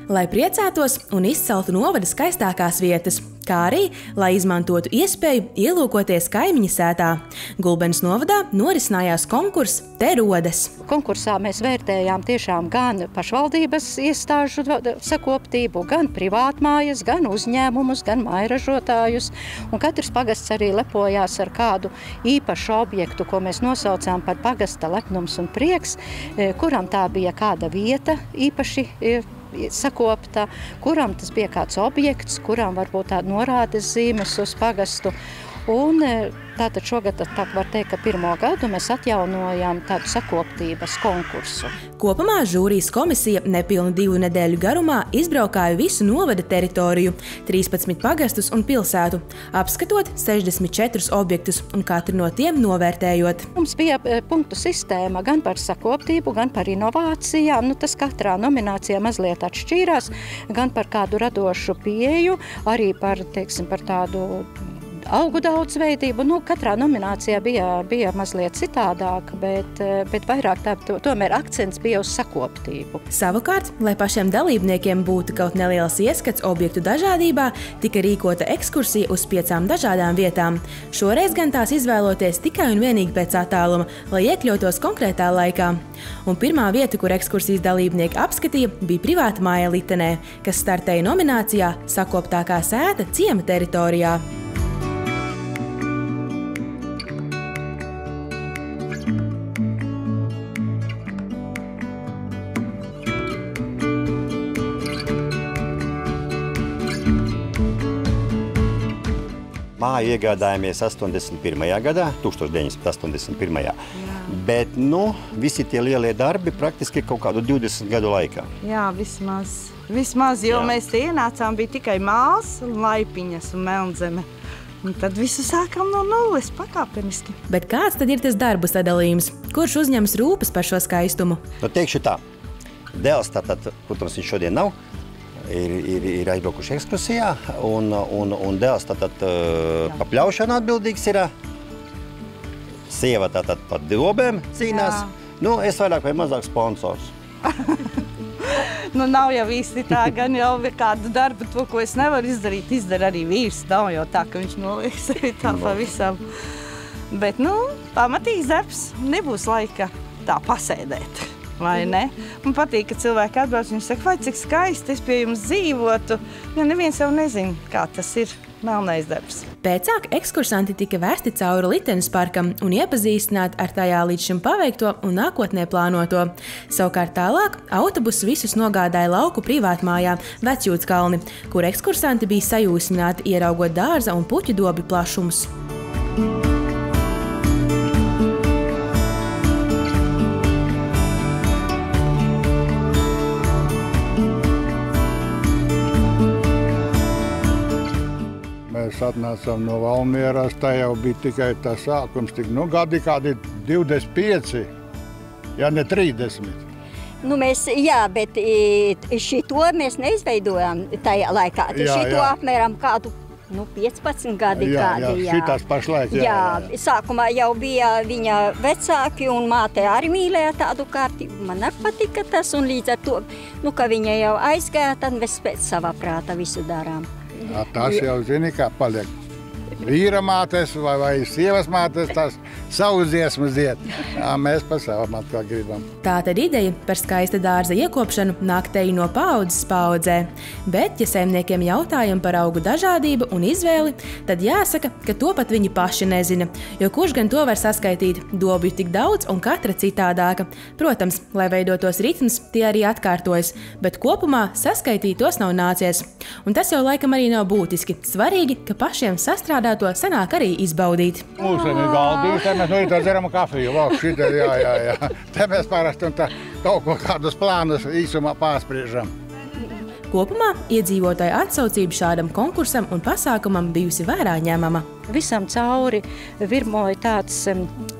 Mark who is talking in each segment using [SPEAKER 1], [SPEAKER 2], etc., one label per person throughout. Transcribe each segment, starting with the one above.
[SPEAKER 1] lai priecātos un izceltu novada skaistākās vietas, kā arī, lai izmantotu iespēju ielūkoties kaimiņa sētā. Gulbenes novadā norisinājās konkurss Te rodas.
[SPEAKER 2] Konkursā mēs vērtējām tiešām gan pašvaldības iestāžu sakoptību, gan privātmājas, gan uzņēmumus, gan mājražotājus. Un katrs pagasts arī lepojās ar kādu īpašu objektu, ko mēs nosaucām par pagasta lepnums un prieks, kuram tā bija kāda vieta īpaši sakopta, kuram tas bija kāds objekts, kuram varbūt tāda norādes zīmes uz pagastu. Un tātad šogad tā var teikt, ka pirmo gadu mēs atjaunojam tādu sakoptības konkursu.
[SPEAKER 1] Kopumā žūrijas komisija nepilnu 2 nedēļu garumā izbraukāja visu novada teritoriju, 13 pagastus un pilsētu, apskatot 64 objektus un katru no tiem novērtējot.
[SPEAKER 2] Mums bija punktu sistēma gan par sakoptību, gan par inovācijām. Tas katrā nominācijā mazliet atšķīrās, gan par kādu radošu pieeju, arī par, teiksim, par tādu augu daudzveidību. Katrā nominācijā bija mazliet citādāk, bet vairāk tomēr akcents bija uz sakoptību.
[SPEAKER 1] Savukārt, lai pašiem dalībniekiem būtu kaut neliels ieskats objektu dažādībā, tika rīkota ekskursija uz 5 dažādām vietām. Šoreiz gan tās izvēloties tikai un vienīgi pēc attāluma, lai iekļautos konkrētā laikā. Un pirmā vieta, kur ekskursijas dalībnieki apskatīja, bija privāta māja Litenē, kas startēja nominācijā Sakoptākā sēta ciema teritorijā.
[SPEAKER 3] Māju iegādājāmies 1981. Jā. Bet, visi tie lielie darbi praktiski kaut kādu 20 gadu laikā.
[SPEAKER 4] Jā, vismaz, jo mēs te ienācām, bija tikai māls, laipiņas un melnzeme. Un tad visu sākam no nulles pakāpeniski.
[SPEAKER 1] Bet kāds tad ir tas darbu sadalījums? Kurš uzņems rūpes par šo skaistumu?
[SPEAKER 3] Teikšu tā, dēls tātad, protams, viņš šodien nav, ir aizbraukuši ekskursijā, un dēls tātad pa pļaušanu atbildīgs ir. Sieva tātad par dobēm cīnās. Es vairāk vai mazāk sponsors.
[SPEAKER 4] Nav jau īsti tā, gan jau kādu darbu, to, ko es nevaru izdarīt, izdara arī vīrs. Nav jau tā, ka viņš noliek sevi tā pavisam. Bet, pamatīgs darbs, nebūs laika tā pasēdēt. Vai ne? Man patīk, ka cilvēki atbrauc, viņi saka, vai cik skaisti es pie jums dzīvotu. Jo neviens jau nezina, kā tas ir melnais darbs.
[SPEAKER 1] Pēcāk ekskursanti tika vēsti cauri Litenes parkam un iepazīstināt ar tajā līdz šim paveikto un nākotnē plānoto. Savukārt tālāk autobusu visus nogādāja lauku privātmājā Vecjūtskalni, kur ekskursanti bija sajūsmināti ieraugot dārza un puķu dobi plašumus.
[SPEAKER 5] Mēs atnācām no Valmieras, tā jau bija tikai tā sākums, gadi kādi 25, ja ne 30.
[SPEAKER 6] Bet šito mēs neizveidojām tajā laikā. Šito apmēram kādu 15 gadi kādi.
[SPEAKER 5] Šitās pašlaik.
[SPEAKER 6] Sākumā jau bija viņa vecāki un māte arī mīlēja tādu kārtību. Man arī patika tas un līdz ar to, ka viņa jau aizgāja, tad mēs pēc savā prāta visu darām.
[SPEAKER 5] Tas jau zini, kā paliek. Vīra mātes vai sievas mātes, tās savu dziesmu dzied. Mēs pa savam atkal gribam.
[SPEAKER 1] Tātad ideja par skaista dārza iekopšanu nāk teju no paaudzes paaudzē. Bet, ja saimniekiem jautājam par augu dažādību un izvēli, tad jāsaka, ka to pat viņi paši nezina. Jo kurš gan to var saskaitīt? Dobju tik daudz un katra citādāka. Protams, lai veidotos ritms, tie arī atkārtojas, bet kopumā saskaitīt tos nav nācies. Un tas jau laikam arī nav būtiski. Svarīgi, ka pašiem sastrādāto sanāk arī izbaudīt.
[SPEAKER 5] Mūseni galdīs, te mēs no rīta dzeram kafiju. Te mēs parasti kaut ko kādus plānus īsumā pārspriežam.
[SPEAKER 1] Kopumā iedzīvotāju atsaucība šādam konkursam un pasākumam bijusi vērā ņemama.
[SPEAKER 2] Visam cauri virmoja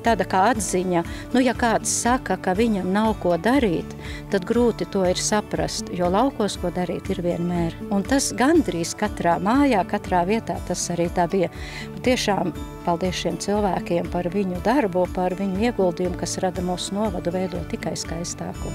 [SPEAKER 2] tāda kā atziņa. Ja kāds saka, ka viņam nav ko darīt, tad grūti to ir saprast, jo laukos ko darīt ir vienmēr. Un tas gandrīz katrā mājā, katrā vietā tas arī tā bija. Tiešām paldies šiem cilvēkiem par viņu darbu, par viņu ieguldījumu, kas rada mūsu novadu veidot tikai skaistāku.